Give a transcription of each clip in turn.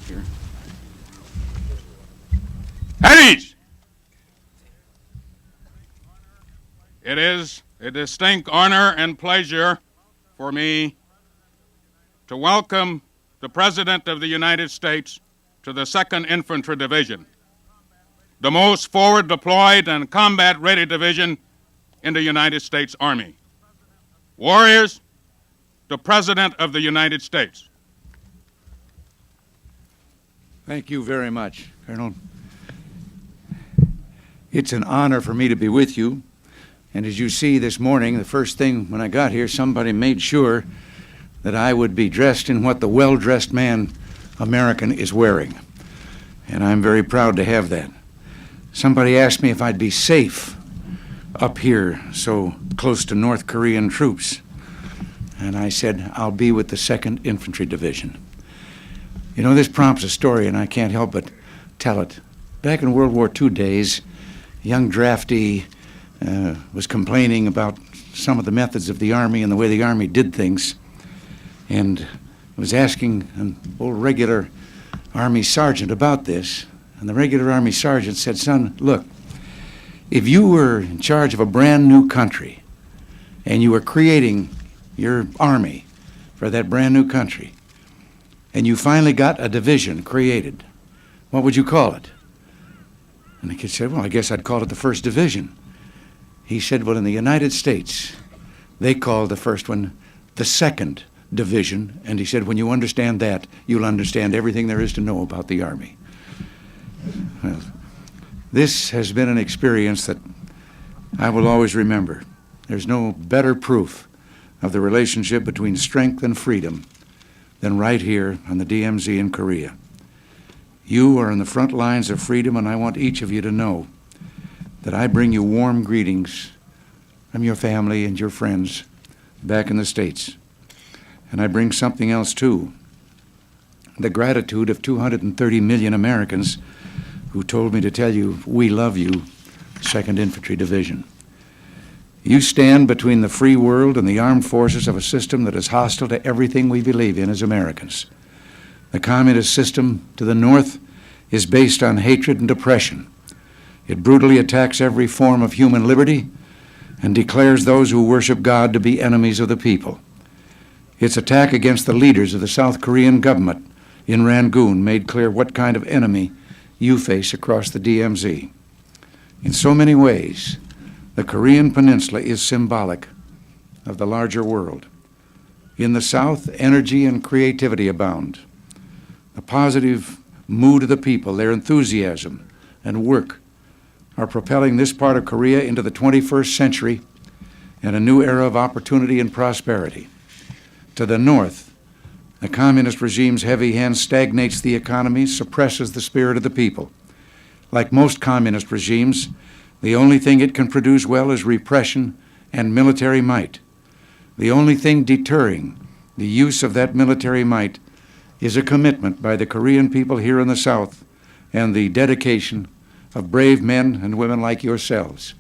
here. At ease! It is a distinct honor and pleasure for me to welcome the President of the United States to the 2nd Infantry Division, the most forward deployed and combat-ready division in the United States Army. Warriors, the President of the United States. Thank you very much, Colonel. It's an honor for me to be with you. And as you see this morning, the first thing when I got here, somebody made sure that I would be dressed in what the well-dressed man American is wearing. And I'm very proud to have that. Somebody asked me if I'd be safe up here so close to North Korean troops. And I said, I'll be with the 2nd Infantry Division. You know, this prompts a story, and I can't help but tell it. Back in World War II days, a young draftee was complaining about some of the methods of the Army and the way the Army did things, and was asking an old regular Army sergeant about this. And the regular Army sergeant said, son, look, if you were in charge of a brand new country and you were creating your army for that brand new country, and you finally got a division created, what would you call it? And the kid said, well, I guess I'd call it the 1st Division. He said, well, in the United States, they call the first one the 2nd Division. And he said, when you understand that, you'll understand everything there is to know about the Army. Well, this has been an experience that I will always remember. There's no better proof of the relationship between strength and freedom than right here on the DMZ in Korea. You are in the front lines of freedom, and I want each of you to know that I bring you warm greetings from your family and your friends back in the States. And I bring something else too, the gratitude of 230 million Americans who told me to tell you, we love you, 2nd Infantry Division. You stand between the free world and the armed forces of a system that is hostile to everything we believe in as Americans. The communist system to the north is based on hatred and oppression. It brutally attacks every form of human liberty and declares those who worship God to be enemies of the people. Its attack against the leaders of the South Korean government in Rangoon made clear what kind of enemy you face across the DMZ. In so many ways, the Korean Peninsula is symbolic of the larger world. In the South, energy and creativity abound. The positive mood of the people, their enthusiasm and work are propelling this part of Korea into the 21st century and a new era of opportunity and prosperity. To the north, the communist regime's heavy hand stagnates the economy, suppresses the spirit of the people. Like most communist regimes, the only thing it can produce well is repression and military might. The only thing deterring the use of that military might is a commitment by the Korean people here in the South and the dedication of brave men and women like yourselves.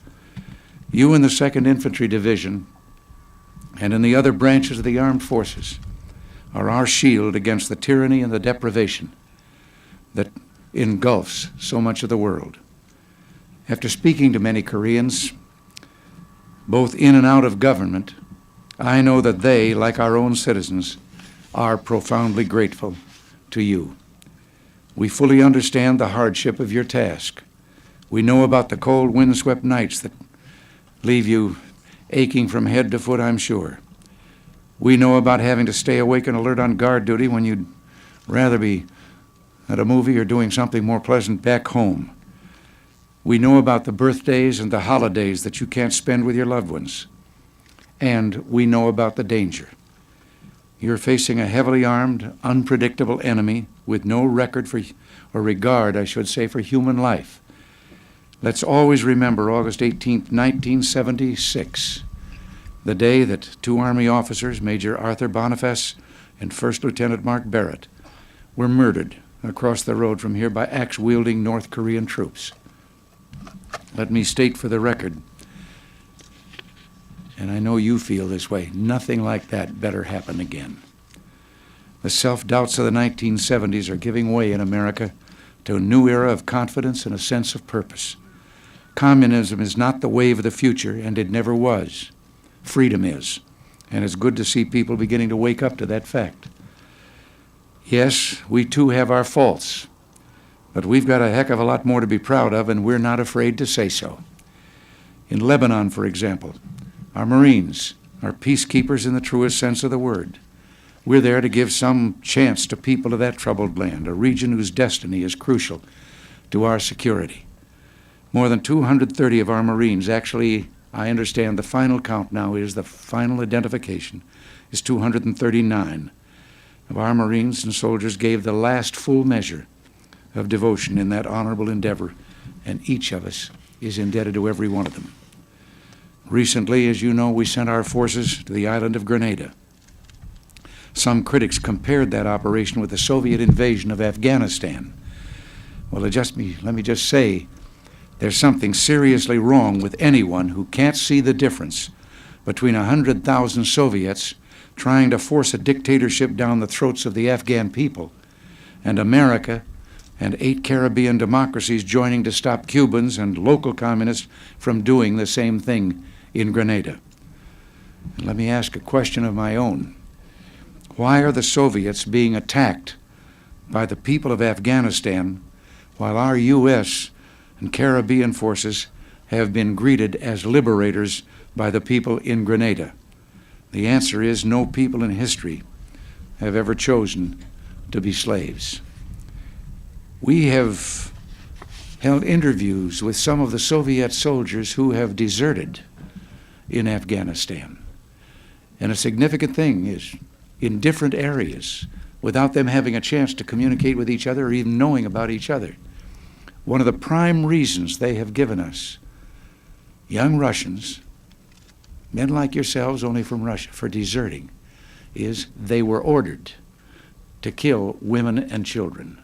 You in the 2nd Infantry Division and in the other branches of the armed forces are our shield against the tyranny and the deprivation that engulfs so much of the world. After speaking to many Koreans, both in and out of government, I know that they, like our own citizens, are profoundly grateful to you. We fully understand the hardship of your task. We know about the cold, windswept nights that leave you aching from head to foot, I'm sure. We know about having to stay awake and alert on guard duty when you'd rather be at a movie or doing something more pleasant back home. We know about the birthdays and the holidays that you can't spend with your loved ones. And we know about the danger. You're facing a heavily armed, unpredictable enemy with no record for, or regard, I should say, for human life. Let's always remember August 18th, 1976, the day that two Army officers, Major Arthur Boniface and First Lieutenant Mark Barrett, were murdered across the road from here by axe-wielding North Korean troops. Let me state for the record, and I know you feel this way, nothing like that better happen again. The self-doubts of the 1970s are giving way in America to a new era of confidence and a sense of purpose. Communism is not the wave of the future, and it never was. Freedom is, and it's good to see people beginning to wake up to that fact. Yes, we too have our faults, but we've got a heck of a lot more to be proud of, and we're not afraid to say so. In Lebanon, for example, our Marines are peacekeepers in the truest sense of the word. We're there to give some chance to people of that troubled land, a region whose destiny is crucial to our security. More than 230 of our Marines, actually, I understand the final count now is, the final identification is 239 of our Marines and soldiers gave the last full measure of devotion in that honorable endeavor, and each of us is indebted to every one of them. Recently, as you know, we sent our forces to the island of Grenada. Some critics compared that operation with the Soviet invasion of Afghanistan. Well, let me just say, there's something seriously wrong with anyone who can't see the difference between 100,000 Soviets trying to force a dictatorship down the throats of the Afghan people and America and 8 Caribbean democracies joining to stop Cubans and local communists from doing the same thing in Grenada. And let me ask a question of my own. Why are the Soviets being attacked by the people of Afghanistan while our U.S. and Caribbean forces have been greeted as liberators by the people in Grenada? The answer is no people in history have ever chosen to be slaves. We have held interviews with some of the Soviet soldiers who have deserted in Afghanistan. And a significant thing is, in different areas, without them having a chance to communicate with each other or even knowing about each other. One of the prime reasons they have given us, young Russians, men like yourselves only from Russia, for deserting, is they were ordered to kill women and children.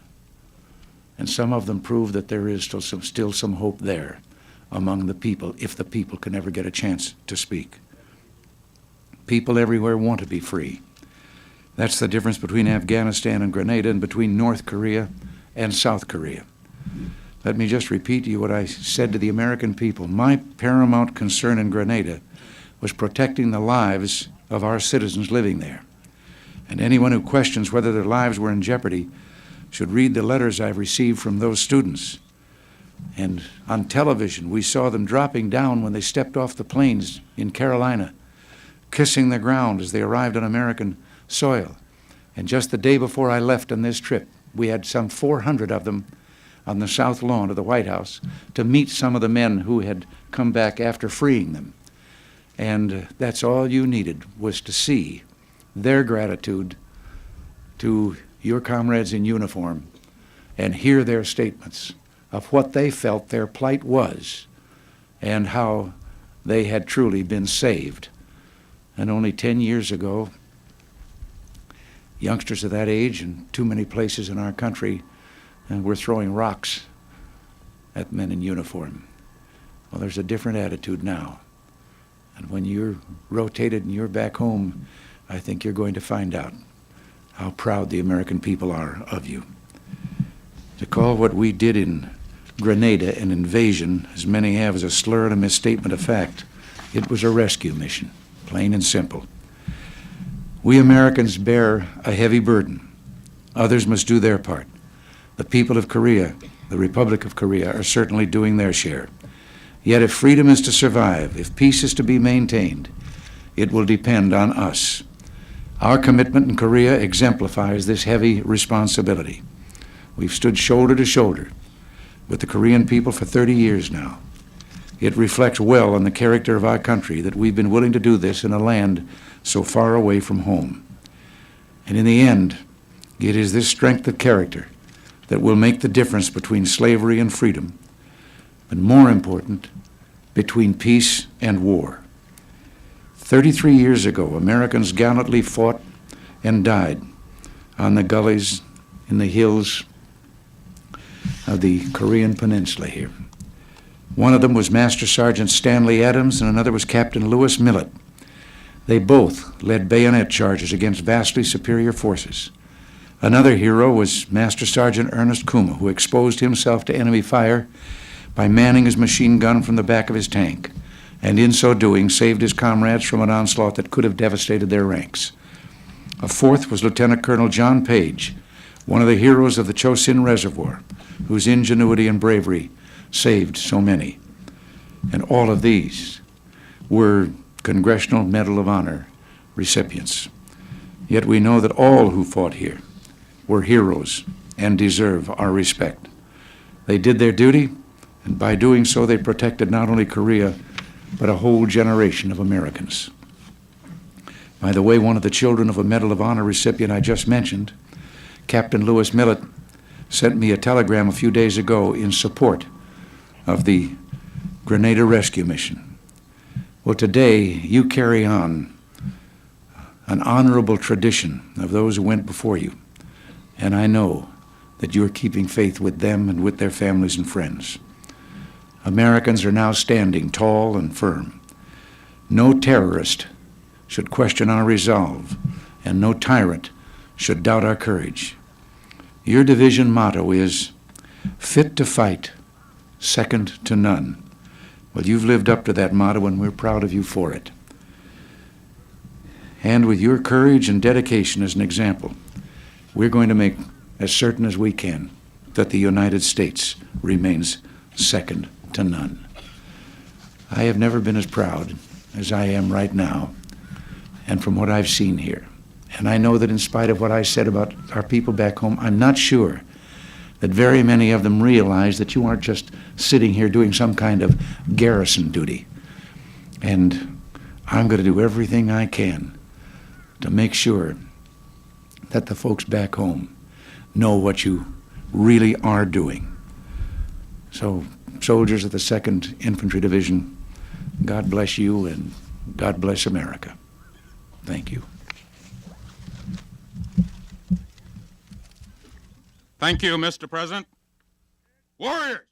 And some of them prove that there is still some hope there among the people, if the people can ever get a chance to speak. People everywhere want to be free. That's the difference between Afghanistan and Grenada and between North Korea and South Korea. Let me just repeat to you what I said to the American people. My paramount concern in Grenada was protecting the lives of our citizens living there. And anyone who questions whether their lives were in jeopardy should read the letters I've received from those students. And on television, we saw them dropping down when they stepped off the planes in Carolina, kissing the ground as they arrived on American soil. And just the day before I left on this trip, we had some 400 of them on the south lawn of the White House to meet some of the men who had come back after freeing them. And that's all you needed, was to see their gratitude to your comrades in uniform and hear their statements of what they felt their plight was and how they had truly been saved. And only 10 years ago, youngsters of that age in too many places in our country were throwing rocks at men in uniform. Well, there's a different attitude now. And when you're rotated and you're back home, I think you're going to find out how proud the American people are of you. To call what we did in Grenada an invasion, as many have, as a slur and a misstatement of fact, it was a rescue mission, plain and simple. We Americans bear a heavy burden. Others must do their part. The people of Korea, the Republic of Korea, are certainly doing their share. Yet if freedom is to survive, if peace is to be maintained, it will depend on us. Our commitment in Korea exemplifies this heavy responsibility. We've stood shoulder to shoulder with the Korean people for 30 years now. It reflects well on the character of our country that we've been willing to do this in a land so far away from home. And in the end, it is this strength of character that will make the difference between slavery and freedom, but more important, between peace and war. 33 years ago, Americans gallantly fought and died on the gullies in the hills of the Korean Peninsula here. One of them was Master Sergeant Stanley Adams, and another was Captain Lewis Millett. They both led bayonet charges against vastly superior forces. Another hero was Master Sergeant Ernest Kuma, who exposed himself to enemy fire by manning his machine gun from the back of his tank, and in so doing saved his comrades from an onslaught that could have devastated their ranks. A fourth was Lieutenant Colonel John Page, one of the heroes of the Chosin Reservoir, whose ingenuity and bravery saved so many. And all of these were Congressional Medal of Honor recipients. Yet we know that all who fought here were heroes and deserve our respect. They did their duty, and by doing so they protected not only Korea, but a whole generation of Americans. By the way, one of the children of a Medal of Honor recipient I just mentioned, Captain Lewis Millett, sent me a telegram a few days ago in support of the Grenada rescue mission. Well, today you carry on an honorable tradition of those who went before you, and I know that you're keeping faith with them and with their families and friends. Americans are now standing tall and firm. No terrorist should question our resolve, and no tyrant should doubt our courage. Your division motto is, "Fit to fight, second to none." Well, you've lived up to that motto, and we're proud of you for it. And with your courage and dedication as an example, we're going to make as certain as we can that the United States remains second to none. I have never been as proud as I am right now, and from what I've seen here. And I know that in spite of what I said about our people back home, I'm not sure that very many of them realize that you aren't just sitting here doing some kind of garrison duty. And I'm going to do everything I can to make sure that the folks back home know what you really are doing. So, soldiers of the 2nd Infantry Division, God bless you and God bless America. Thank you. Thank you, Mr. President. Warriors!